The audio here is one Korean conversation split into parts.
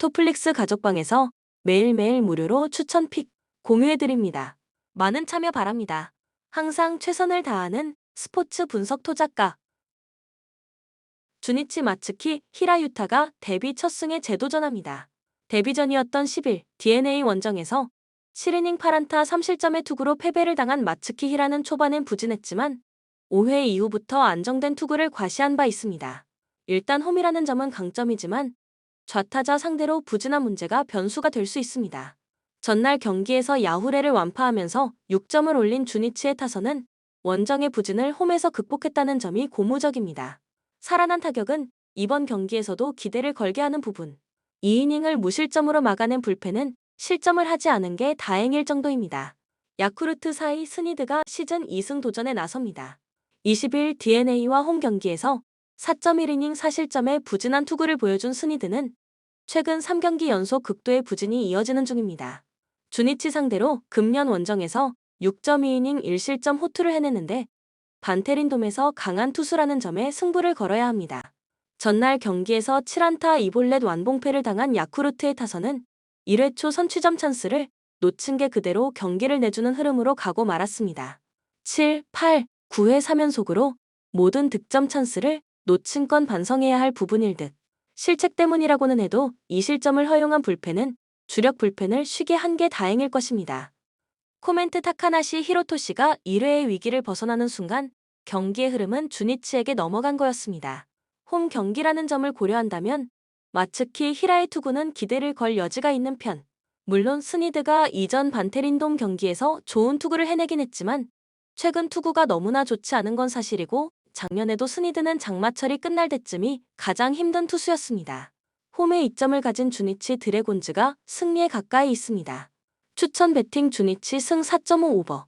토플릭스 가족방에서 매일매일 무료로 추천 픽 공유해드립니다. 많은 참여 바랍니다. 항상 최선을 다하는 스포츠 분석 토작가 주니치 마츠키 히라유타가 데뷔 첫 승에 재도전합니다. 데뷔전이었던 10일 DNA 원정에서 7이닝 8안타 3실점의 투구로 패배를 당한 마츠키 히라는 초반엔 부진했지만 5회 이후부터 안정된 투구를 과시한 바 있습니다. 일단 홈이라는 점은 강점이지만 좌타자 상대로 부진한 문제가 변수가 될 수 있습니다. 전날 경기에서 야후레를 완파하면서 6점을 올린 주니치의 타선은 원정의 부진을 홈에서 극복했다는 점이 고무적입니다. 살아난 타격은 이번 경기에서도 기대를 걸게 하는 부분. 2이닝을 무실점으로 막아낸 불펜은 실점을 하지 않은 게 다행일 정도입니다. 야쿠르트 사이 스니드가 시즌 2승 도전에 나섭니다. 20일 DeNA와 홈 경기에서 4.1이닝 4실점의 부진한 투구를 보여준 스니드는 최근 3경기 연속 극도의 부진이 이어지는 중입니다. 주니치 상대로 금년 원정에서 6.2이닝 1실점 호투를 해냈는데 반테린돔에서 강한 투수라는 점에 승부를 걸어야 합니다. 전날 경기에서 7안타 2볼넷 완봉패를 당한 야쿠르트의 타선은 1회 초 선취점 찬스를 놓친 게 그대로 경기를 내주는 흐름으로 가고 말았습니다. 7, 8, 9회 3연속으로 모든 득점 찬스를 놓친 건 반성해야 할 부분일 듯. 실책 때문이라고는 해도 2실점을 허용한 불펜은 주력 불펜을 쉬게 한 게 다행일 것입니다. 코멘트 타카나시 히로토시가 1회의 위기를 벗어나는 순간 경기의 흐름은 주니치에게 넘어간 거였습니다. 홈 경기라는 점을 고려한다면 마츠키 히라의 투구는 기대를 걸 여지가 있는 편. 물론 스니드가 이전 반테린돔 경기에서 좋은 투구를 해내긴 했지만 최근 투구가 너무나 좋지 않은 건 사실이고 작년에도 스니드는 장마철이 끝날 때쯤이 가장 힘든 투수였습니다. 홈에 이점을 가진 주니치 드래곤즈가 승리에 가까이 있습니다. 추천 배팅 주니치 승 4.5 오버.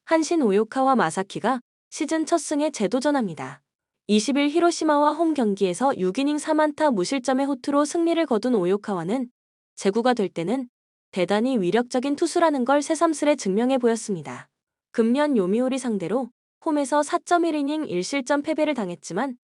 한신 오요카와 마사키가 시즌 첫 승에 재도전합니다. 20일 히로시마와 홈 경기에서 6이닝 3안타 무실점의 호투로 승리를 거둔 오요카와는 제구가 될 때는 대단히 위력적인 투수라는 걸 새삼스레 증명해 보였습니다. 금년 요미우리 상대로 홈에서 4.1이닝 1실점 패배를 당했지만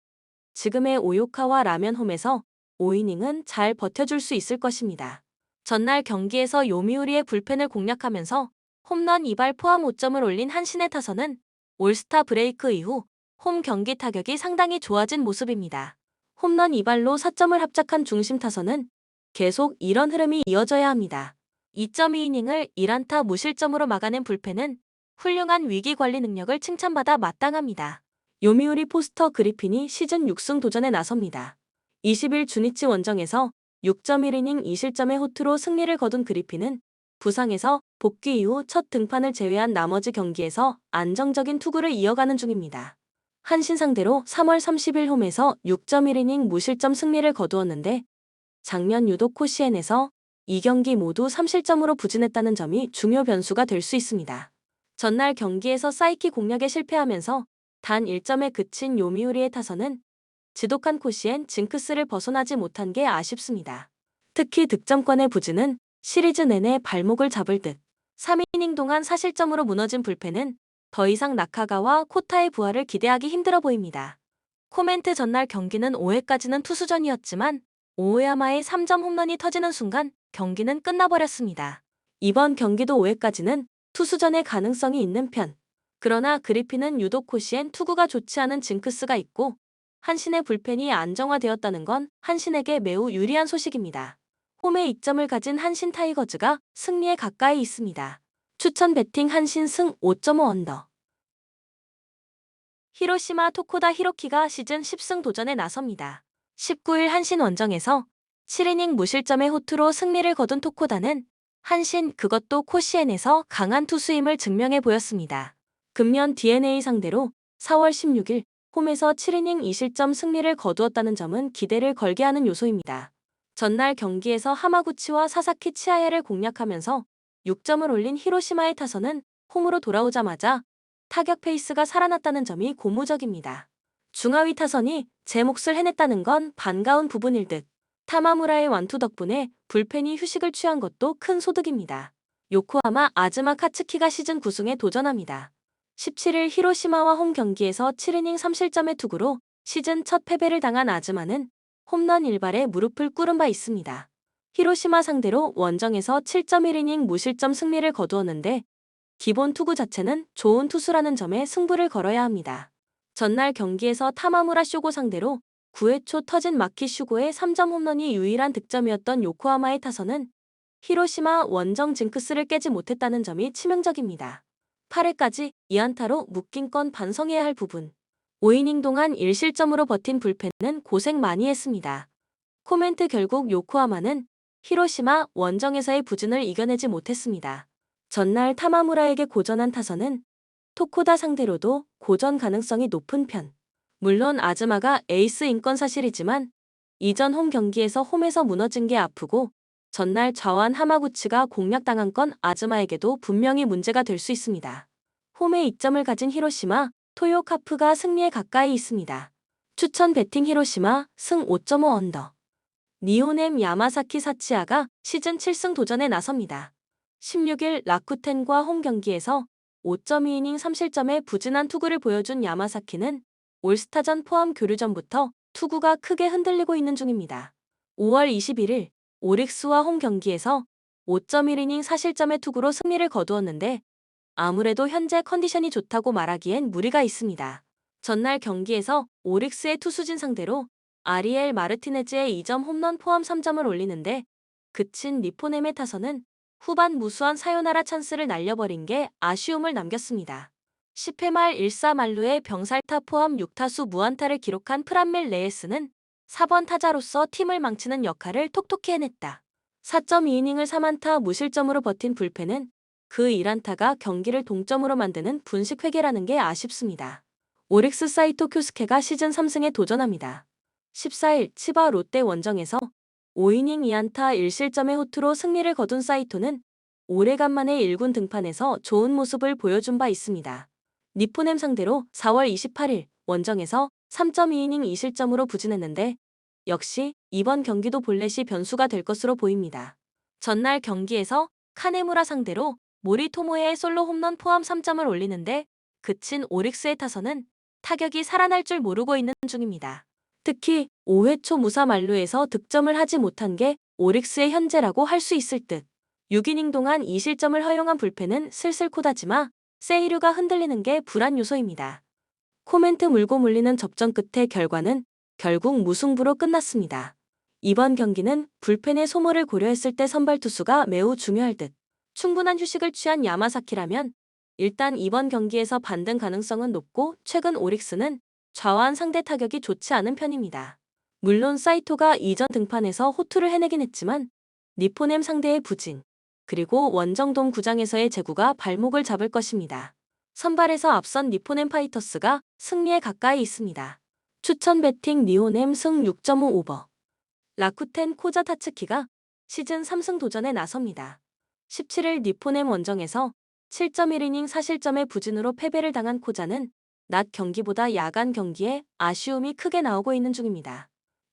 지금의 오요카와 라면 홈에서 5이닝은 잘 버텨줄 수 있을 것입니다. 전날 경기에서 요미우리의 불펜을 공략하면서 홈런 2발 포함 5점을 올린 한신의 타선은 올스타 브레이크 이후 홈 경기 타격이 상당히 좋아진 모습입니다. 홈런 2발로 4점을 합작한 중심 타선은 계속 이런 흐름이 이어져야 합니다. 2.2이닝을 1안타 무실점으로 막아낸 불펜은 훌륭한 위기 관리 능력을 칭찬받아 마땅합니다. 요미우리 포스터 그리핀이 시즌 6승 도전에 나섭니다. 20일 주니치 원정에서 6.1이닝 2실점의 호투로 승리를 거둔 그리핀은 부상에서 복귀 이후 첫 등판을 제외한 나머지 경기에서 안정적인 투구를 이어가는 중입니다. 한신 상대로 3월 30일 홈에서 6.1이닝 무실점 승리를 거두었는데 작년 유독 코시엔에서 2경기 모두 3실점으로 부진했다는 점이 중요 변수가 될 수 있습니다. 전날 경기에서 사이키 공략에 실패하면서 단 1점에 그친 요미우리의 타선은 지독한 코시엔 징크스를 벗어나지 못한 게 아쉽습니다. 특히 득점권의 부진은 시리즈 내내 발목을 잡을 듯 3이닝 동안 4실점으로 무너진 불펜은 더 이상 나카가와 코타의 부활을 기대하기 힘들어 보입니다. 코멘트 전날 경기는 5회까지는 투수전이었지만 오오야마의 3점 홈런이 터지는 순간 경기는 끝나버렸습니다. 이번 경기도 5회까지는 투수전의 가능성이 있는 편. 그러나 그리핀은 유독 코시엔 투구가 좋지 않은 징크스가 있고 한신의 불펜이 안정화되었다는 건 한신에게 매우 유리한 소식입니다. 홈에 이점을 가진 한신 타이거즈가 승리에 가까이 있습니다. 추천 배팅 한신 승 5.5 언더. 히로시마 토코다 히로키가 시즌 10승 도전에 나섭니다. 19일 한신 원정에서 7이닝 무실점의 호투로 승리를 거둔 토코다는 한신 그것도 코시엔에서 강한 투수임을 증명해 보였습니다. 금년 DNA 상대로 4월 16일 홈에서 7이닝 2실점 승리를 거두었다는 점은 기대를 걸게 하는 요소입니다. 전날 경기에서 하마구치와 사사키 치아야를 공략하면서 6점을 올린 히로시마의 타선은 홈으로 돌아오자마자 타격 페이스가 살아났다는 점이 고무적입니다. 중하위 타선이 제 몫을 해냈다는 건 반가운 부분일 듯. 타마무라의 완투 덕분에 불펜이 휴식을 취한 것도 큰 소득입니다. 요코하마 아즈마 카츠키가 시즌 9승에 도전합니다. 17일 히로시마와 홈 경기에서 7이닝 3실점의 투구로 시즌 첫 패배를 당한 아즈마는 홈런 일발에 무릎을 꿇은 바 있습니다. 히로시마 상대로 원정에서 7.1이닝 무실점 승리를 거두었는데 기본 투구 자체는 좋은 투수라는 점에 승부를 걸어야 합니다. 전날 경기에서 타마무라 쇼고 상대로 9회 초 터진 마키 슈고의 3점 홈런이 유일한 득점이었던 요코하마의 타선은 히로시마 원정 징크스를 깨지 못했다는 점이 치명적입니다. 8회까지 2안타로 묶인 건 반성해야 할 부분. 5이닝 동안 1실점으로 버틴 불펜은 고생 많이 했습니다. 코멘트 결국 요코하마는 히로시마 원정에서의 부진을 이겨내지 못했습니다. 전날 타마무라에게 고전한 타선은 토코다 상대로도 고전 가능성이 높은 편. 물론 아즈마가 에이스인 건 사실이지만 이전 홈 경기에서 홈에서 무너진 게 아프고 전날 좌완 하마구치가 공략당한 건 아즈마에게도 분명히 문제가 될 수 있습니다. 홈에 이점을 가진 히로시마, 토요카프가 승리에 가까이 있습니다. 추천 배팅 히로시마 승 5.5 언더. 니오넴 야마사키 사치아가 시즌 7승 도전에 나섭니다. 16일 라쿠텐과 홈 경기에서 5.2이닝 3실점의 부진한 투구를 보여준 야마사키는 올스타전 포함 교류전부터 투구가 크게 흔들리고 있는 중입니다. 5월 21일 오릭스와 홈 경기에서 5.1이닝 4실점의 투구로 승리를 거두었는데 아무래도 현재 컨디션이 좋다고 말하기엔 무리가 있습니다. 전날 경기에서 오릭스의 투수진 상대로 아리엘 마르티네즈의 2점 홈런 포함 3점을 올리는데 그친 니포넴의 타선은 후반 무수한 사요나라 찬스를 날려버린 게 아쉬움을 남겼습니다. 10회 말 1사말루의 병살타 포함 6타수 무안타를 기록한 프란밀 레에스는 4번 타자로서 팀을 망치는 역할을 톡톡히 해냈다. 4.2이닝을 3안타 무실점으로 버틴 불펜은 그 1안타가 경기를 동점으로 만드는 분식 회계라는 게 아쉽습니다. 오릭스 사이토 쿄스케가 시즌 3승에 도전합니다. 14일 치바 롯데 원정에서 5이닝 2안타 1실점의 호투로 승리를 거둔 사이토는 오래간만에 1군 등판에서 좋은 모습을 보여준 바 있습니다. 니포넴 상대로 4월 28일 원정에서 3.2이닝 2실점으로 부진했는데 역시 이번 경기도 볼넷이 변수가 될 것으로 보입니다. 전날 경기에서 카네무라 상대로 모리토모의 솔로 홈런 포함 3점을 올리는데 그친 오릭스의 타선은 타격이 살아날 줄 모르고 있는 중입니다. 특히 5회 초 무사 만루에서 득점을 하지 못한 게 오릭스의 현재라고 할 수 있을 듯. 6이닝 동안 2실점을 허용한 불펜은 슬슬 코다지마, 세이류가 흔들리는 게 불안 요소입니다. 코멘트 물고 물리는 접전 끝에 결과는 결국 무승부로 끝났습니다. 이번 경기는 불펜의 소모를 고려했을 때 선발 투수가 매우 중요할 듯. 충분한 휴식을 취한 야마사키라면 일단 이번 경기에서 반등 가능성은 높고 최근 오릭스는 좌완 상대 타격이 좋지 않은 편입니다. 물론 사이토가 이전 등판에서 호투를 해내긴 했지만 니포넴 상대의 부진, 그리고 원정돔 구장에서의 제구가 발목을 잡을 것입니다. 선발에서 앞선 니포넴 파이터스가 승리에 가까이 있습니다. 추천 배팅 니오넴 승 6.5 오버. 라쿠텐 코자 타츠키가 시즌 3승 도전에 나섭니다. 17일 니포넴 원정에서 7.1이닝 4실점의 부진으로 패배를 당한 코자는 낮 경기보다 야간 경기에 아쉬움이 크게 나오고 있는 중입니다.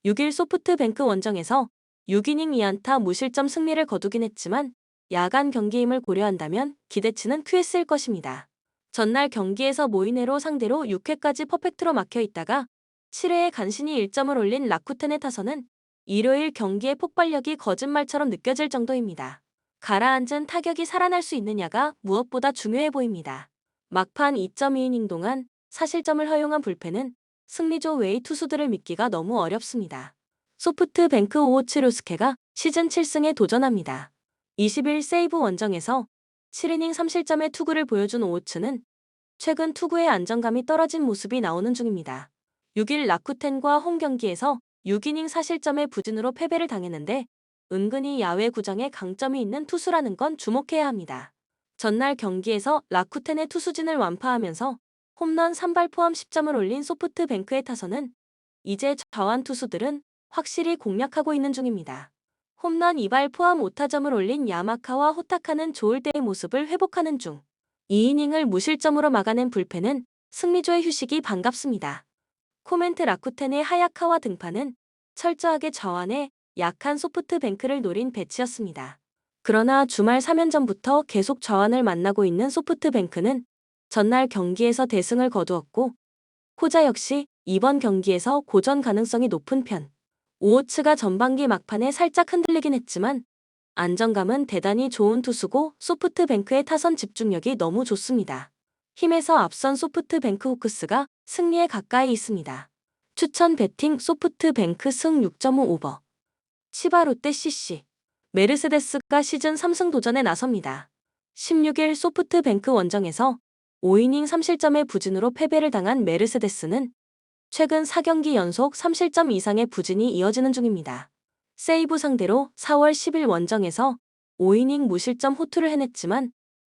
6일 소프트뱅크 원정에서 6이닝 2안타 무실점 승리를 거두긴 했지만 야간 경기임을 고려한다면 기대치는 QS일 것입니다. 전날 경기에서 모이네로 상대로 6회까지 퍼펙트로 막혀 있다가 7회에 간신히 1점을 올린 라쿠텐의 타선은 일요일 경기의 폭발력이 거짓말처럼 느껴질 정도입니다. 가라앉은 타격이 살아날 수 있느냐가 무엇보다 중요해 보입니다. 막판 2.2이닝 동안 4실점을 허용한 불펜은 승리조 외의 투수들을 믿기가 너무 어렵습니다. 소프트뱅크 오호츠료스케가 시즌 7승에 도전합니다. 20일 세이브 원정에서 7이닝 3실점의 투구를 보여준 오호츠는 최근 투구의 안정감이 떨어진 모습이 나오는 중입니다. 6일 라쿠텐과 홈 경기에서 6이닝 4실점의 부진으로 패배를 당했는데 은근히 야외 구장에 강점이 있는 투수라는 건 주목해야 합니다. 전날 경기에서 라쿠텐의 투수진을 완파하면서 홈런 3발 포함 10점을 올린 소프트뱅크의 타선은 이제 좌완 투수들은 확실히 공략하고 있는 중입니다. 홈런 2발 포함 5타점을 올린 야마카와 호타카는 좋을 때의 모습을 회복하는 중. 2이닝을 무실점으로 막아낸 불펜은 승리조의 휴식이 반갑습니다. 코멘트 라쿠텐의 하야카와 등판은 철저하게 좌완에 약한 소프트뱅크를 노린 배치였습니다. 그러나 주말 3연전부터 계속 좌완을 만나고 있는 소프트뱅크는 전날 경기에서 대승을 거두었고 코자 역시 이번 경기에서 고전 가능성이 높은 편. 오호츠가 전반기 막판에 살짝 흔들리긴 했지만 안정감은 대단히 좋은 투수고 소프트뱅크의 타선 집중력이 너무 좋습니다. 힘에서 앞선 소프트뱅크 호크스가 승리에 가까이 있습니다. 추천 배팅 소프트뱅크 승 6.5 오버. 치바 롯데 CC. 메르세데스가 시즌 3승 도전에 나섭니다. 16일 소프트뱅크 원정에서 5이닝 3실점의 부진으로 패배를 당한 메르세데스는 최근 4경기 연속 3실점 이상의 부진이 이어지는 중입니다. 세이브 상대로 4월 10일 원정에서 5이닝 무실점 호투를 해냈지만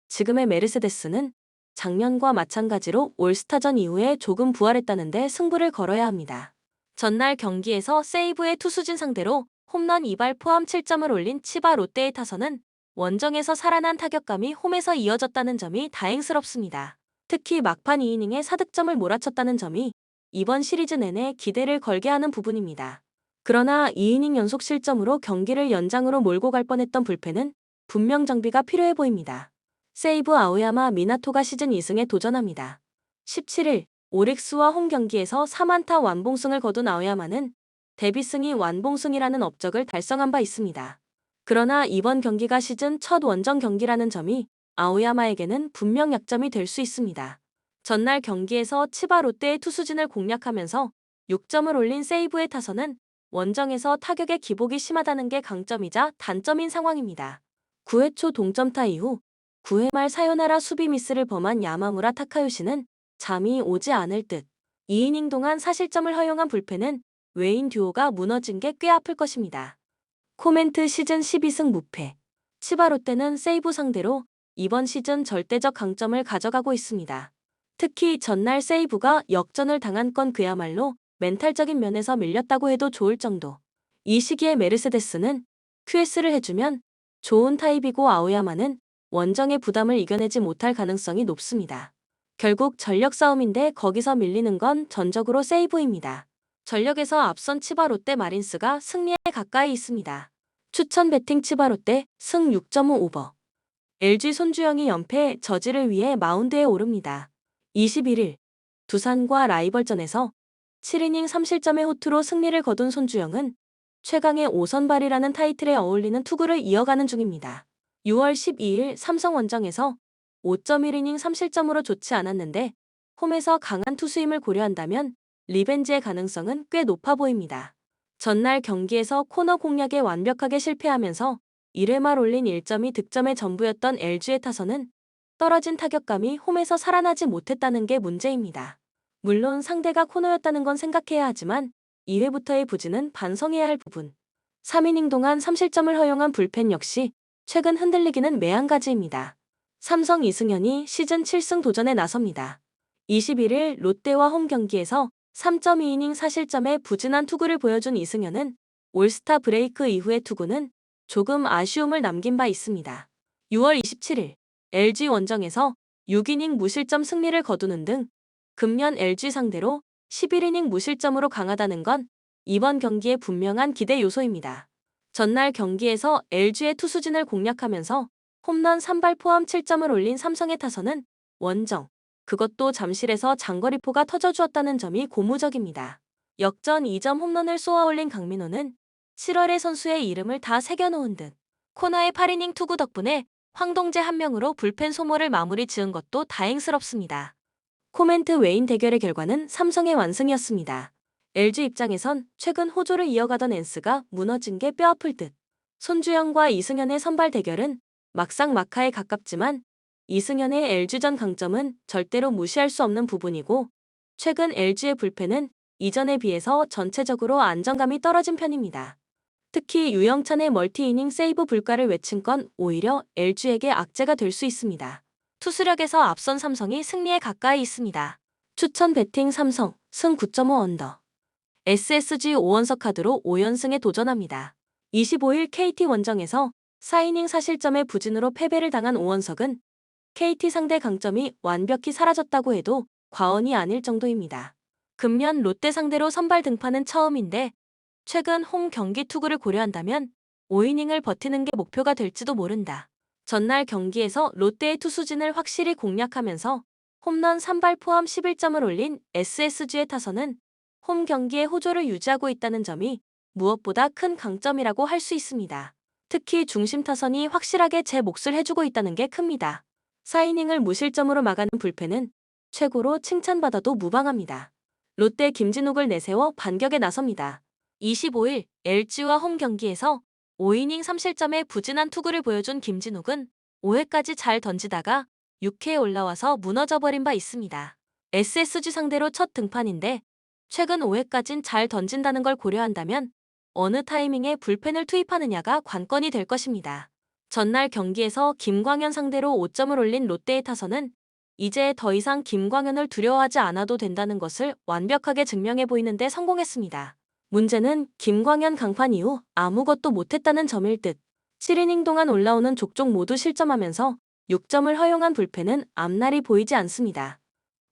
지금의 메르세데스는 작년과 마찬가지로 올스타전 이후에 조금 부활했다는데 승부를 걸어야 합니다. 전날 경기에서 세이브의 투수진 상대로 홈런 2발 포함 7점을 올린 치바 롯데의 타선은 원정에서 살아난 타격감이 홈에서 이어졌다는 점이 다행스럽습니다. 특히 막판 2이닝에 4득점을 몰아쳤다는 점이 이번 시리즈 내내 기대를 걸게 하는 부분입니다. 그러나 2이닝 연속 실점으로 경기를 연장으로 몰고 갈 뻔했던 불펜은 분명 정비가 필요해 보입니다. 세이브 아오야마 미나토가 시즌 2승에 도전합니다. 17일 오릭스와 홈 경기에서 3안타 완봉승을 거둔 아오야마는 데뷔승이 완봉승이라는 업적을 달성한 바 있습니다. 그러나 이번 경기가 시즌 첫 원정 경기라는 점이 아오야마에게는 분명 약점이 될 수 있습니다. 전날 경기에서 치바 롯데의 투수진을 공략하면서 6점을 올린 세이브의 타선은 원정에서 타격의 기복이 심하다는 게 강점이자 단점인 상황입니다. 9회 초 동점타 이후 9회 말 사요나라 수비 미스를 범한 야마무라 타카요시는 잠이 오지 않을 듯 2이닝 동안 4실점을 허용한 불펜은 외인 듀오가 무너진 게 꽤 아플 것입니다. 코멘트 시즌 12승 무패. 치바 롯데는 세이브 상대로 이번 시즌 절대적 강점을 가져가고 있습니다. 특히 전날 세이브가 역전을 당한 건 그야말로 멘탈적인 면에서 밀렸다고 해도 좋을 정도. 이 시기에 메르세데스는 QS를 해주면 좋은 타입이고 아오야마는 원정의 부담을 이겨내지 못할 가능성이 높습니다. 결국 전력 싸움인데 거기서 밀리는 건 전적으로 세이브입니다. 전력에서 앞선 치바 롯데 마린스가 승리에 가까이 있습니다. 추천 배팅 치바 롯데 승 6.5 오버. LG 손주영이 연패 저지를 위해 마운드에 오릅니다. 21일 두산과 라이벌전에서 7이닝 3실점의 호투로 승리를 거둔 손주영은 최강의 5선발이라는 타이틀에 어울리는 투구를 이어가는 중입니다. 6월 12일 삼성 원정에서 5.1이닝 3실점으로 좋지 않았는데 홈에서 강한 투수임을 고려한다면 리벤지의 가능성은 꽤 높아 보입니다. 전날 경기에서 코너 공략에 완벽하게 실패하면서 1회 말 올린 1점이 득점의 전부였던 LG의 타선은 떨어진 타격감이 홈에서 살아나지 못했다는 게 문제입니다. 물론 상대가 코너였다는 건 생각해야 하지만 2회부터의 부진은 반성해야 할 부분. 3이닝 동안 3실점을 허용한 불펜 역시 최근 흔들리기는 매한가지입니다. 삼성 이승현이 시즌 7승 도전에 나섭니다. 21일 롯데와 홈 경기에서 3.2이닝 4실점의 부진한 투구를 보여준 이승현은 올스타 브레이크 이후의 투구는 조금 아쉬움을 남긴 바 있습니다. 6월 27일 LG 원정에서 6이닝 무실점 승리를 거두는 등 금년 LG 상대로 11이닝 무실점으로 강하다는 건 이번 경기의 분명한 기대 요소입니다. 전날 경기에서 LG의 투수진을 공략하면서 홈런 3발 포함 7점을 올린 삼성의 타선은 원정, 그것도 잠실에서 장거리포가 터져주었다는 점이 고무적입니다. 역전 2점 홈런을 쏘아올린 강민호는 7월의 선수의 이름을 다 새겨놓은 듯 코너의 8이닝 투구 덕분에 황동재 한 명으로 불펜 소모를 마무리 지은 것도 다행스럽습니다. 코멘트 외인 대결의 결과는 삼성의 완승이었습니다. LG 입장에선 최근 호조를 이어가던 엔스가 무너진 게 뼈아플 듯. 손주영과 이승현의 선발 대결은 막상 막하에 가깝지만 이승현의 LG전 강점은 절대로 무시할 수 없는 부분이고 최근 LG의 불펜은 이전에 비해서 전체적으로 안정감이 떨어진 편입니다. 특히 유영찬의 멀티이닝 세이브 불가를 외친 건 오히려 LG에게 악재가 될 수 있습니다. 투수력에서 앞선 삼성이 승리에 가까이 있습니다. 추천 배팅 삼성 승 9.5 언더. SSG 오원석 카드로 5연승에 도전합니다. 25일 KT 원정에서 4이닝 4실점의 부진으로 패배를 당한 오원석은 KT 상대 강점이 완벽히 사라졌다고 해도 과언이 아닐 정도입니다. 금년 롯데 상대로 선발 등판은 처음인데 최근 홈 경기 투구를 고려한다면 5이닝을 버티는 게 목표가 될지도 모른다. 전날 경기에서 롯데의 투수진을 확실히 공략하면서 홈런 3발 포함 11점을 올린 SSG의 타선은 홈 경기의 호조를 유지하고 있다는 점이 무엇보다 큰 강점이라고 할 수 있습니다. 특히 중심 타선이 확실하게 제 몫을 해주고 있다는 게 큽니다. 4이닝을 무실점으로 막아낸 불펜은 최고로 칭찬받아도 무방합니다. 롯데 김진욱을 내세워 반격에 나섭니다. 25일 LG와 홈 경기에서 5이닝 3실점의 부진한 투구를 보여준 김진욱은 5회까지 잘 던지다가 6회에 올라와서 무너져버린 바 있습니다. SSG 상대로 첫 등판인데 최근 5회까진 잘 던진다는 걸 고려한다면 어느 타이밍에 불펜을 투입하느냐가 관건이 될 것입니다. 전날 경기에서 김광현 상대로 5점을 올린 롯데의 타선은 이제 더 이상 김광현을 두려워하지 않아도 된다는 것을 완벽하게 증명해 보이는데 성공했습니다. 문제는 김광현 강판 이후 아무것도 못했다는 점일 듯. 7이닝 동안 올라오는 족족 모두 실점하면서 6점을 허용한 불펜은 앞날이 보이지 않습니다.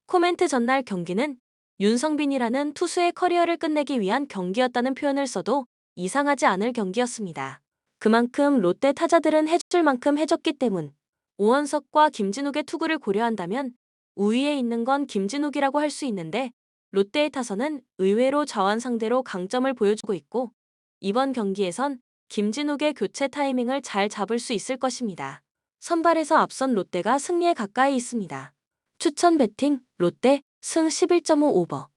코멘트 전날 경기는 윤성빈이라는 투수의 커리어를 끝내기 위한 경기였다는 표현을 써도 이상하지 않을 경기였습니다. 그만큼 롯데 타자들은 해줄 만큼 해줬기 때문. 오원석과 김진욱의 투구를 고려한다면 우위에 있는 건 김진욱이라고 할 수 있는데 롯데의 타선은 의외로 좌완 상대로 강점을 보여주고 있고 이번 경기에선 김진욱의 교체 타이밍을 잘 잡을 수 있을 것입니다. 선발에서 앞선 롯데가 승리에 가까이 있습니다. 추천 배팅 롯데 승 11.5 오버.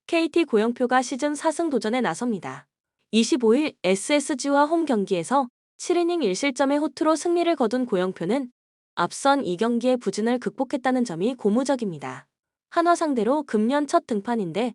KT 고영표가 시즌 4승 도전에 나섭니다. 25일 SSG와 홈 경기에서 7이닝 1실점의 호투로 승리를 거둔 고영표는 앞선 2경기의 부진을 극복했다는 점이 고무적입니다. 한화 상대로 금년 첫 등판인데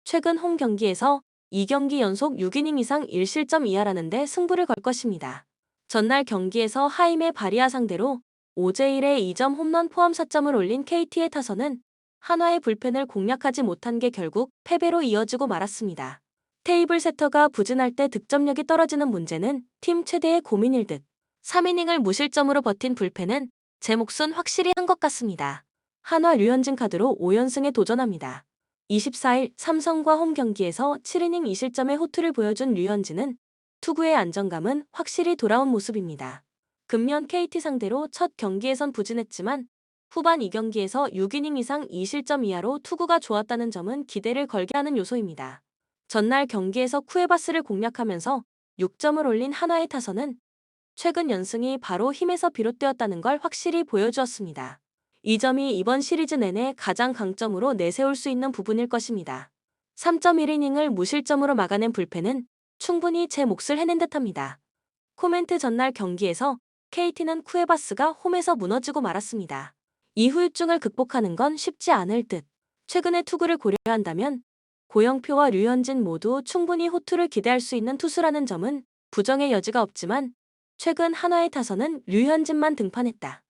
최근 홈 경기에서 2경기 연속 6이닝 이상 1실점 이하라는데 승부를 걸 것입니다. 전날 경기에서 하임의 바리아 상대로 5대1의 2점 홈런 포함 4점을 올린 KT의 타선은 한화의 불펜을 공략하지 못한 게 결국 패배로 이어지고 말았습니다. 테이블 세터가 부진할 때 득점력이 떨어지는 문제는 팀 최대의 고민일 듯. 3이닝을 무실점으로 버틴 불펜은 제 몫은 확실히 한 것 같습니다. 한화 류현진 카드로 5연승에 도전합니다. 24일 삼성과 홈 경기에서 7이닝 2실점의 호투를 보여준 류현진은 투구의 안정감은 확실히 돌아온 모습입니다. 금년 KT 상대로 첫 경기에선 부진했지만 후반 2경기에서 6이닝 이상 2실점 이하로 투구가 좋았다는 점은 기대를 걸게 하는 요소입니다. 전날 경기에서 쿠에바스를 공략하면서 6점을 올린 한화의 타선은 최근 연승이 바로 힘에서 비롯되었다는 걸 확실히 보여주었습니다. 이 점이 이번 시리즈 내내 가장 강점으로 내세울 수 있는 부분일 것입니다. 3.1이닝을 무실점으로 막아낸 불펜은 충분히 제 몫을 해낸 듯합니다. 코멘트 전날 경기에서 KT는 쿠에바스가 홈에서 무너지고 말았습니다. 이 후유증을 극복하는 건 쉽지 않을 듯. 최근의 투구를 고려한다면 고영표와 류현진 모두 충분히 호투를 기대할 수 있는 투수라는 점은 부정의 여지가 없지만 최근 한화의 타선은 류현진만 등판했다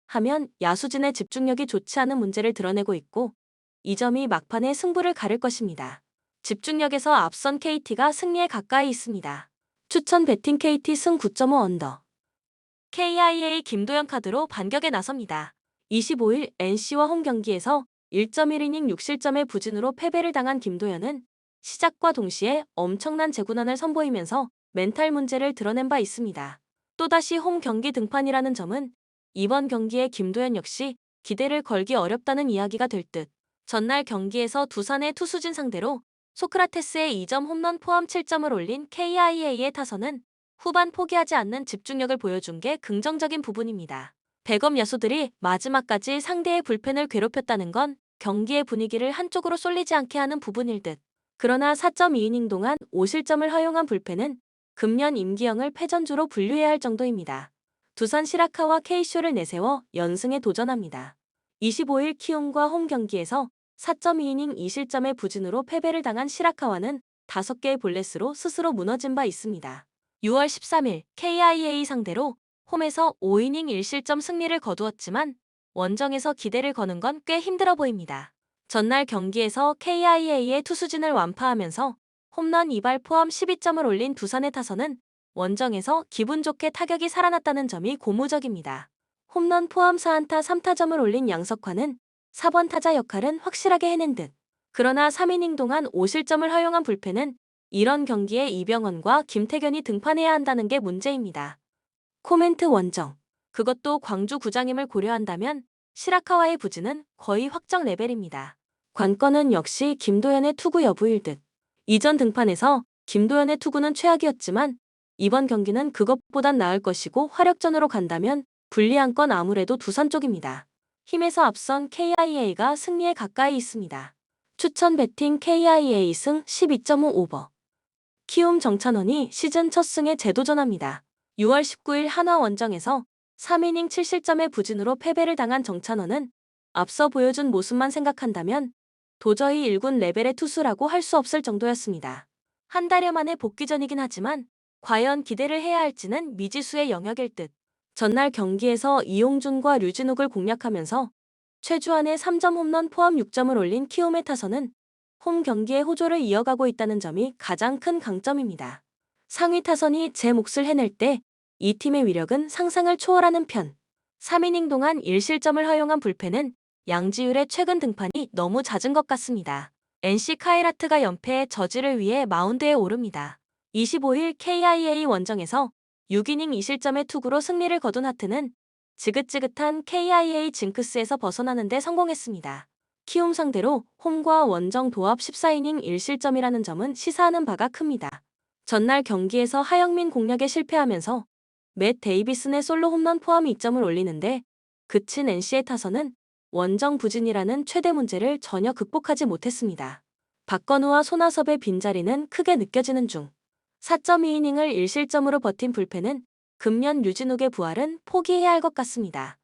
하면 야수진의 집중력이 좋지 않은 문제를 드러내고 있고 이 점이 막판의 승부를 가를 것입니다. 집중력에서 앞선 KT가 승리에 가까이 있습니다. 추천 배팅 KT 승 9.5 언더. KIA 김도현 카드로 반격에 나섭니다. 25일 NC와 홈 경기에서 1.1이닝 6실점의 부진으로 패배를 당한 김도현은 시작과 동시에 엄청난 재구난을 선보이면서 멘탈 문제를 드러낸 바 있습니다. 또다시 홈 경기 등판이라는 점은 이번 경기에 김도현 역시 기대를 걸기 어렵다는 이야기가 될 듯. 전날 경기에서 두산의 투수진 상대로 소크라테스의 2점 홈런 포함 7점을 올린 KIA의 타선은 후반 포기하지 않는 집중력을 보여준 게 긍정적인 부분입니다. 백업 야수들이 마지막까지 상대의 불펜을 괴롭혔다는 건 경기의 분위기를 한쪽으로 쏠리지 않게 하는 부분일 듯. 그러나 4.2이닝 동안 5실점을 허용한 불펜은 금년 임기영을 패전주로 분류해야 할 정도입니다. 두산 시라카와 K쇼를 내세워 연승에 도전합니다. 25일 키움과 홈 경기에서 4.2이닝 2실점의 부진으로 패배를 당한 시라카와는 5개의 볼넷으로 스스로 무너진 바 있습니다. 6월 13일 KIA 상대로 홈에서 5이닝 1실점 승리를 거두었지만 원정에서 기대를 거는 건 꽤 힘들어 보입니다. 전날 경기에서 KIA의 투수진을 완파하면서 홈런 2발 포함 12점을 올린 두산의 타선은 원정에서 기분 좋게 타격이 살아났다는 점이 고무적입니다. 홈런 포함 4안타 3타점을 올린 양석환은 4번 타자 역할은 확실하게 해낸 듯. 그러나 3이닝 동안 5실점을 허용한 불펜은 이런 경기에 이병헌과 김태견이 등판해야 한다는 게 문제입니다. 코멘트 원정. 그것도 광주 구장임을 고려한다면 시라카와의 부진은 거의 확정 레벨입니다. 관건은 역시 김도현의 투구 여부일 듯. 이전 등판에서 김도현의 투구는 최악이었지만 이번 경기는 그것보단 나을 것이고 화력전으로 간다면 불리한 건 아무래도 두산 쪽입니다. 힘에서 앞선 KIA가 승리에 가까이 있습니다. 추천 배팅 KIA 승 12.5 오버. 키움 정찬원이 시즌 첫 승에 재도전합니다. 6월 19일 한화 원정에서 3이닝 7실점의 부진으로 패배를 당한 정찬원은 앞서 보여준 모습만 생각한다면 도저히 1군 레벨의 투수라고 할 수 없을 정도였습니다. 한 달여 만에 복귀전이긴 하지만 과연 기대를 해야 할지는 미지수의 영역일 듯. 전날 경기에서 이용준과 류진욱을 공략하면서 최주환의 3점 홈런 포함 6점을 올린 키움의 타선은 홈 경기의 호조를 이어가고 있다는 점이 가장 큰 강점입니다. 상위 타선이 제 몫을 해낼 때 이 팀의 위력은 상상을 초월하는 편. 3이닝 동안 1실점을 허용한 불펜은 양지율의 최근 등판이 너무 잦은 것 같습니다. NC 카이라트가 연패의 저지를 위해 마운드에 오릅니다. 25일 KIA 원정에서 6이닝 2실점의 투구로 승리를 거둔 하트는 지긋지긋한 KIA 징크스에서 벗어나는 데 성공했습니다. 키움 상대로 홈과 원정 도합 14이닝 1실점이라는 점은 시사하는 바가 큽니다. 전날 경기에서 하영민 공략에 실패하면서 맷 데이비슨의 솔로 홈런 포함 2점을 올리는데 그친 NC의 타선은 원정 부진이라는 최대 문제를 전혀 극복하지 못했습니다. 박건우와 손아섭의 빈자리는 크게 느껴지는 중 4.2이닝을 1실점으로 버틴 불펜은 금년 류진욱의 부활은 포기해야 할 것 같습니다.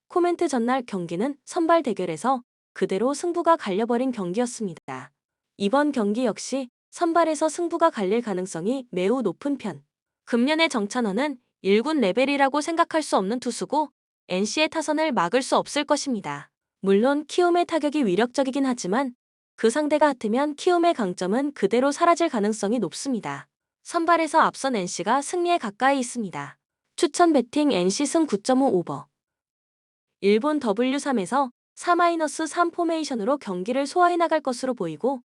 코멘트 전날 경기는 선발 대결에서 그대로 승부가 갈려버린 경기였습니다. 이번 경기 역시 선발에서 승부가 갈릴 가능성이 매우 높은 편. 금년의 정찬원은 1군 레벨이라고 생각할 수 없는 투수고 NC의 타선을 막을 수 없을 것입니다. 물론 키움의 타격이 위력적이긴 하지만 그 상대가 같으면 키움의 강점은 그대로 사라질 가능성이 높습니다. 선발에서 앞선 NC가 승리에 가까이 있습니다. 추천 배팅 NC 승 9.5 오버. 일본 W3에서 4-3 포메이션으로 경기를 소화해 나갈 것으로 보이고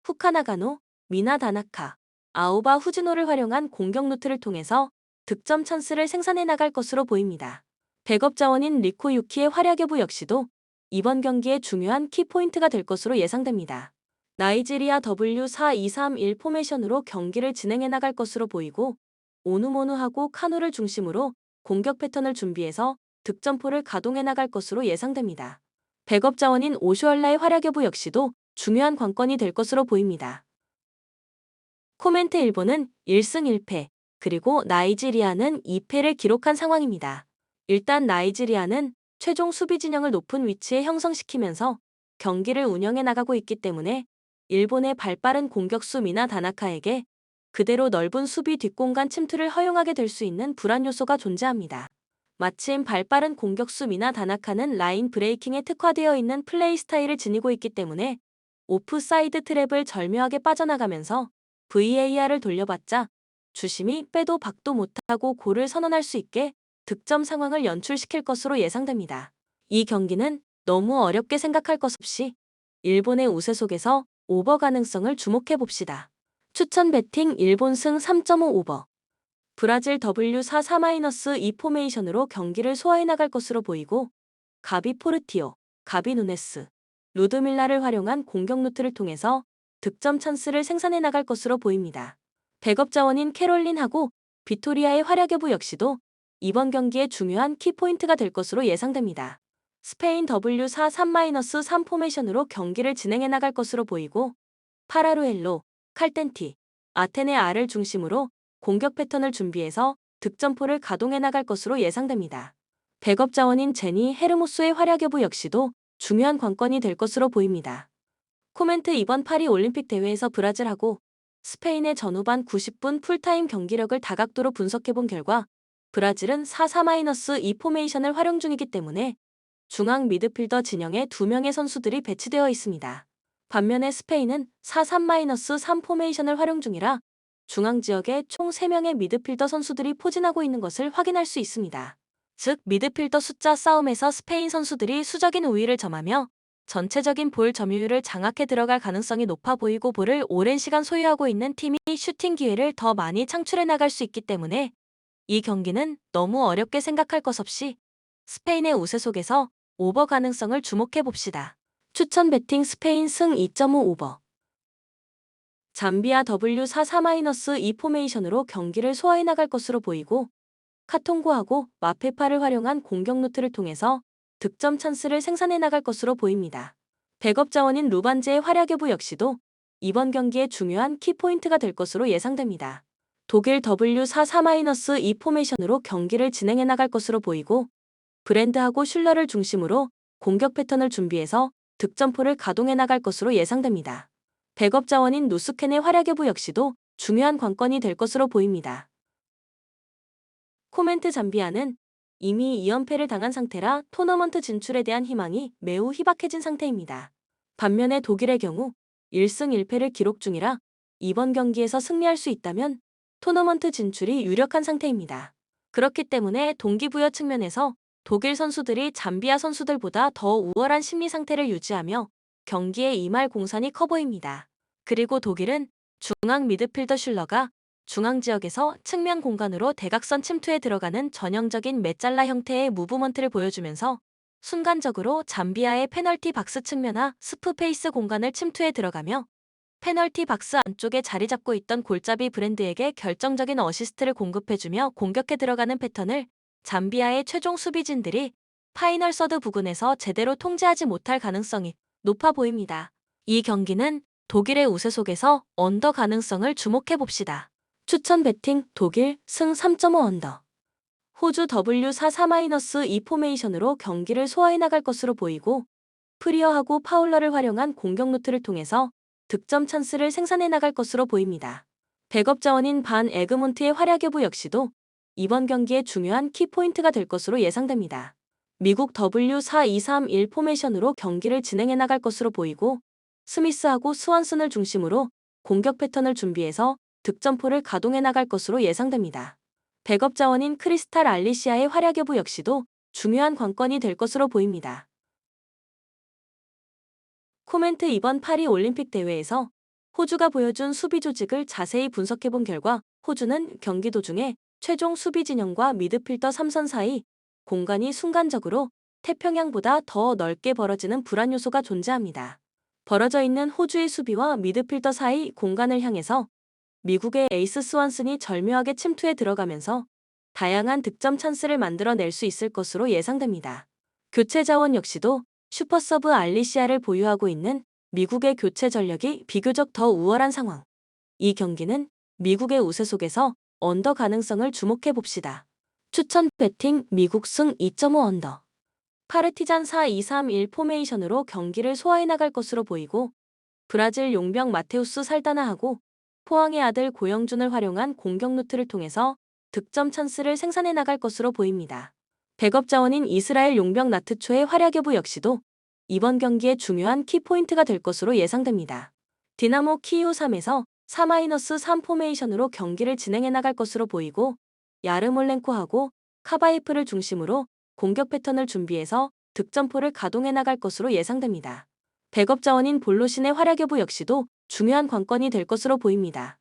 후카나가노, 미나 다나카, 아오바 후즈노를 활용한 공격 루트를 통해서 득점 찬스를 생산해 나갈 것으로 보입니다. 백업 자원인 리코 유키의 활약 여부 역시도 이번 경기의 중요한 키포인트가 될 것으로 예상됩니다. 나이지리아 W4-2-3-1 포메이션으로 경기를 진행해 나갈 것으로 보이고 오누모누하고 카누를 중심으로 공격 패턴을 준비해서 득점포를 가동해 나갈 것으로 예상됩니다. 백업 자원인 오슈얼라의 활약 여부 역시도 중요한 관건이 될 것으로 보입니다. 코멘트 일본은 1승 1패, 그리고 나이지리아는 2패를 기록한 상황입니다. 일단 나이지리아는 최종 수비 진영을 높은 위치에 형성시키면서 경기를 운영해 나가고 있기 때문에 일본의 발빠른 공격수 미나 다나카에게 그대로 넓은 수비 뒷공간 침투를 허용하게 될 수 있는 불안 요소가 존재합니다. 마침 발빠른 공격수 미나 다나카는 라인 브레이킹에 특화되어 있는 플레이 스타일을 지니고 있기 때문에 오프사이드 트랩을 절묘하게 빠져나가면서 VAR을 돌려봤자 주심이 빼도 박도 못하고 골을 선언할 수 있게 득점 상황을 연출시킬 것으로 예상됩니다. 이 경기는 너무 어렵게 생각할 것 없이 일본의 우세 속에서 오버 가능성을 주목해봅시다. 추천 배팅 일본 승 3.5 오버. 브라질 W4-4-2 포메이션으로 경기를 소화해 나갈 것으로 보이고 가비 포르티오, 가비 누네스, 루드밀라를 활용한 공격 루트를 통해서 득점 찬스를 생산해 나갈 것으로 보입니다. 백업 자원인 캐롤린하고 비토리아의 활약 여부 역시도 이번 경기의 중요한 키포인트가 될 것으로 예상됩니다. 스페인 W4-3-3 포메이션으로 경기를 진행해 나갈 것으로 보이고 파라루엘로, 칼텐티, 아테네 R을 중심으로 공격 패턴을 준비해서 득점포를 가동해 나갈 것으로 예상됩니다. 백업 자원인 제니 헤르모스의 활약 여부 역시도 중요한 관건이 될 것으로 보입니다. 코멘트 이번 파리 올림픽 대회에서 브라질하고 스페인의 전후반 90분 풀타임 경기력을 다각도로 분석해본 결과 브라질은 4-4-2 포메이션을 활용 중이기 때문에 중앙 미드필더 진영에 2명의 선수들이 배치되어 있습니다. 반면에 스페인은 4-3-3 포메이션을 활용 중이라 중앙 지역에 총 3명의 미드필더 선수들이 포진하고 있는 것을 확인할 수 있습니다. 즉 미드필더 숫자 싸움에서 스페인 선수들이 수적인 우위를 점하며 전체적인 볼 점유율을 장악해 들어갈 가능성이 높아 보이고 볼을 오랜 시간 소유하고 있는 팀이 슈팅 기회를 더 많이 창출해 나갈 수 있기 때문에 이 경기는 너무 어렵게 생각할 것 없이 스페인의 우세 속에서 오버 가능성을 주목해 봅시다. 추천 배팅 스페인 승 2.5 오버. 잠비아 W44-2 포메이션으로 경기를 소화해 나갈 것으로 보이고 카통고하고 마페파를 활용한 공격 루트를 통해서 득점 찬스를 생산해 나갈 것으로 보입니다. 백업 자원인 루반제의 활약 여부 역시도 이번 경기의 중요한 키포인트가 될 것으로 예상됩니다. 독일 W44-2 포메이션으로 경기를 진행해 나갈 것으로 보이고 브랜드하고 슐러를 중심으로 공격 패턴을 준비해서 득점포를 가동해 나갈 것으로 예상됩니다. 백업 자원인 누스켄의 활약 여부 역시도 중요한 관건이 될 것으로 보입니다. 코멘트 잠비아는 이미 2연패를 당한 상태라 토너먼트 진출에 대한 희망이 매우 희박해진 상태입니다. 반면에 독일의 경우 1승 1패를 기록 중이라 이번 경기에서 승리할 수 있다면 토너먼트 진출이 유력한 상태입니다. 그렇기 때문에 동기부여 측면에서 독일 선수들이 잠비아 선수들보다 더 우월한 심리 상태를 유지하며 경기에 임할 공산이 커 보입니다. 그리고 독일은 중앙 미드필더 슐러가 중앙 지역에서 측면 공간으로 대각선 침투에 들어가는 전형적인 메잘라 형태의 무브먼트를 보여주면서 순간적으로 잠비아의 페널티 박스 측면화 스프페이스 공간을 침투해 들어가며 페널티 박스 안쪽에 자리 잡고 있던 골잡이 브랜드에게 결정적인 어시스트를 공급해주며 공격해 들어가는 패턴을 잠비아의 최종 수비진들이 파이널 서드 부근에서 제대로 통제하지 못할 가능성이 높아 보입니다. 이 경기는 독일의 우세 속에서 언더 가능성을 주목해봅시다. 추천 배팅 독일 승 3.5 언더. 호주 W44-2 포메이션으로 경기를 소화해 나갈 것으로 보이고 프리어하고 파울러를 활용한 공격 루트를 통해서 득점 찬스를 생산해 나갈 것으로 보입니다. 백업 자원인 반 에그몬트의 활약 여부 역시도 이번 경기의 중요한 키포인트가 될 것으로 예상됩니다. 미국 W4231 포메이션으로 경기를 진행해 나갈 것으로 보이고 스미스하고 스완슨을 중심으로 공격 패턴을 준비해서 득점포를 가동해 나갈 것으로 예상됩니다. 백업 자원인 크리스탈 알리시아의 활약 여부 역시도 중요한 관건이 될 것으로 보입니다. 코멘트 이번 파리 올림픽 대회에서 호주가 보여준 수비 조직을 자세히 분석해본 결과 호주는 경기 도중에 최종 수비 진영과 미드필더 3선 사이 공간이 순간적으로 태평양보다 더 넓게 벌어지는 불안 요소가 존재합니다. 벌어져 있는 호주의 수비와 미드필더 사이 공간을 향해서 미국의 에이스 스완슨이 절묘하게 침투해 들어가면서 다양한 득점 찬스를 만들어낼 수 있을 것으로 예상됩니다. 교체 자원 역시도 슈퍼서브 알리시아를 보유하고 있는 미국의 교체 전력이 비교적 더 우월한 상황. 이 경기는 미국의 우세 속에서 언더 가능성을 주목해봅시다. 추천 배팅 미국 승 2.5 언더. 파르티잔 4-2-3-1 포메이션으로 경기를 소화해 나갈 것으로 보이고 브라질 용병 마테우스 살다나하고 포항의 아들 고영준을 활용한 공격 루트를 통해서 득점 찬스를 생산해 나갈 것으로 보입니다. 백업 자원인 이스라엘 용병 나트초의 활약 여부 역시도 이번 경기의 중요한 키포인트가 될 것으로 예상됩니다. 디나모 키이우 3에서 4-3 포메이션으로 경기를 진행해 나갈 것으로 보이고 야르몰렌코하고 카바예프를 중심으로 공격 패턴을 준비해서 득점포를 가동해 나갈 것으로 예상됩니다. 백업 자원인 볼로신의 활약 여부 역시도 중요한 관건이 될 것으로 보입니다.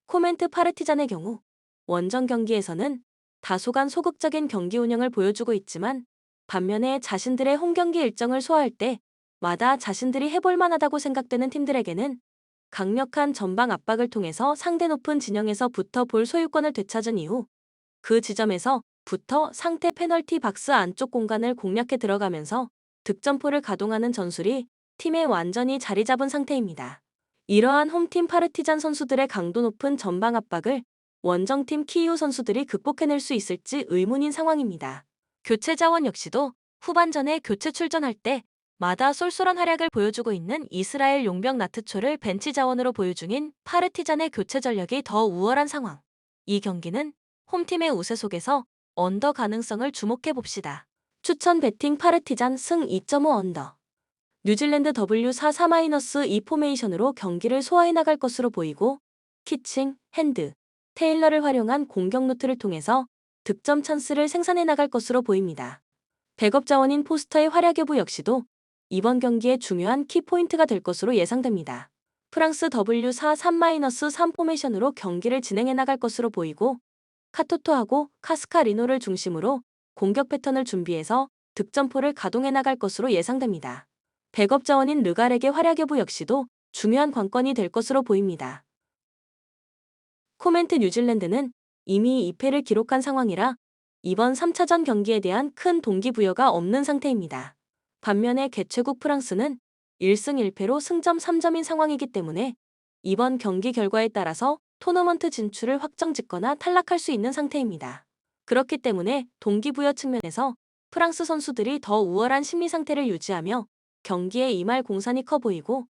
코멘트 파르티잔의 경우 원정 경기에서는 다소간 소극적인 경기 운영을 보여주고 있지만 반면에 자신들의 홈경기 일정을 소화할 때 마다 자신들이 해볼 만하다고 생각되는 팀들에게는 강력한 전방 압박을 통해서 상대 높은 진영에서부터 볼 소유권을 되찾은 이후 그 지점에서부터 상대 페널티 박스 안쪽 공간을 공략해 들어가면서 득점포를 가동하는 전술이 팀에 완전히 자리 잡은 상태입니다. 이러한 홈팀 파르티잔 선수들의 강도 높은 전방 압박을 원정팀 키이우 선수들이 극복해낼 수 있을지 의문인 상황입니다. 교체 자원 역시도 후반전에 교체 출전할 때 마다 쏠쏠한 활약을 보여주고 있는 이스라엘 용병 나트초를 벤치 자원으로 보유 중인 파르티잔의 교체 전력이 더 우월한 상황. 이 경기는 홈팀의 우세 속에서 언더 가능성을 주목해봅시다. 추천 배팅 파르티잔 승 2.5 언더. 뉴질랜드 W44-2 포메이션으로 경기를 소화해 나갈 것으로 보이고 키칭, 핸드, 테일러를 활용한 공격 루트를 통해서 득점 찬스를 생산해 나갈 것으로 보입니다. 백업 자원인 포스터의 활약 여부 역시도 이번 경기의 중요한 키포인트가 될 것으로 예상됩니다. 프랑스 W43-3 포메이션으로 경기를 진행해 나갈 것으로 보이고 카토토하고 카스카리노를 중심으로 공격 패턴을 준비해서 득점포를 가동해 나갈 것으로 예상됩니다. 백업 자원인 르가렉의 활약 여부 역시도 중요한 관건이 될 것으로 보입니다. 코멘트 뉴질랜드는 이미 2패를 기록한 상황이라 이번 3차전 경기에 대한 큰 동기부여가 없는 상태입니다. 반면에 개최국 프랑스는 1승 1패로 승점 3점인 상황이기 때문에 이번 경기 결과에 따라서 토너먼트 진출을 확정짓거나 탈락할 수 있는 상태입니다. 그렇기 때문에 동기부여 측면에서 프랑스 선수들이 더 우월한 심리 상태를 유지하며 경기에 임할 공산이 커 보이고,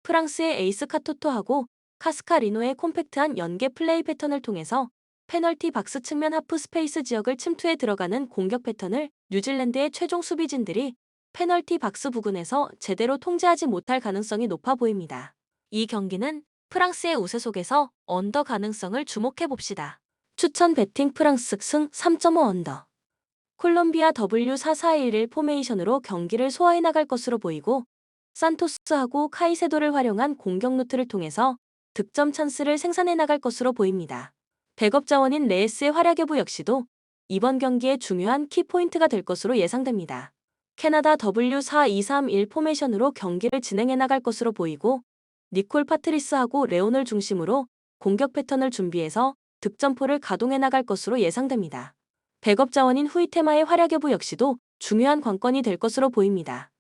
프랑스의 에이스 카토토하고 카스카리노의 콤팩트한 연계 플레이 패턴을 통해서 페널티 박스 측면 하프 스페이스 지역을 침투해 들어가는 공격 패턴을 뉴질랜드의 최종 수비진들이 페널티 박스 부근에서 제대로 통제하지 못할 가능성이 높아 보입니다. 이 경기는 프랑스의 우세 속에서 언더 가능성을 주목해 봅시다. 추천 배팅 프랑스 승 3.5 언더. 콜롬비아 W4411 포메이션으로 경기를 소화해 나갈 것으로 보이고, 산토스하고 카이세도를 활용한 공격 루트를 통해서 득점 찬스를 생산해 나갈 것으로 보입니다. 백업 자원인 레에스의 활약 여부 역시도 이번 경기의 중요한 키포인트가 될 것으로 예상됩니다. 캐나다 W4231 포메이션으로 경기를 진행해 나갈 것으로 보이고, 니콜 파트리스하고 레온을 중심으로 공격 패턴을 준비해서 득점포를 가동해 나갈 것으로 예상됩니다. 백업 자원인 후이테마의 활약 여부 역시도 중요한 관건이 될 것으로 보입니다.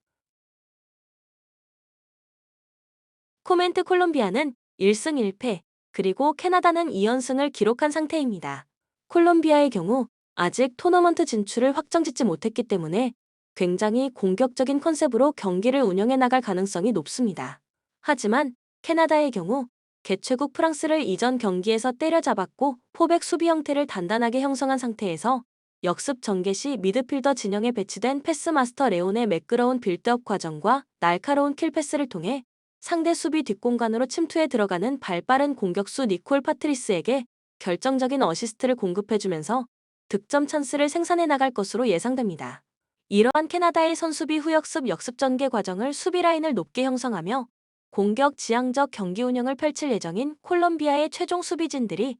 코멘트 콜롬비아는 1승 1패, 그리고 캐나다는 2연승을 기록한 상태입니다. 콜롬비아의 경우 아직 토너먼트 진출을 확정짓지 못했기 때문에 굉장히 공격적인 컨셉으로 경기를 운영해 나갈 가능성이 높습니다. 하지만 캐나다의 경우 개최국 프랑스를 이전 경기에서 때려잡았고 포백 수비 형태를 단단하게 형성한 상태에서 역습 전개 시 미드필더 진영에 배치된 패스마스터 레온의 매끄러운 빌드업 과정과 날카로운 킬패스를 통해 상대 수비 뒷공간으로 침투해 들어가는 발빠른 공격수 니콜 파트리스에게 결정적인 어시스트를 공급해주면서 득점 찬스를 생산해 나갈 것으로 예상됩니다. 이러한 캐나다의 선수비 후 역습 전개 과정을 수비 라인을 높게 형성하며 공격 지향적 경기 운영을 펼칠 예정인 콜롬비아의 최종 수비진들이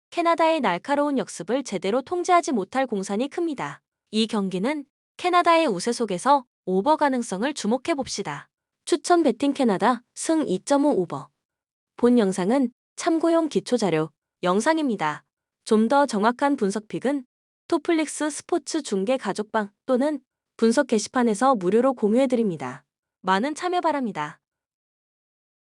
캐나다의 날카로운 역습을 제대로 통제하지 못할 공산이 큽니다. 이 경기는 캐나다의 우세 속에서 오버 가능성을 주목해 봅시다. 추천 배팅 캐나다 승 2.5 오버. 본 영상은 참고용 기초자료 영상입니다. 좀 더 정확한 분석 픽은 토플릭스 스포츠 중계 가족방 또는 분석 게시판에서 무료로 공유해 드립니다. 많은 참여 바랍니다.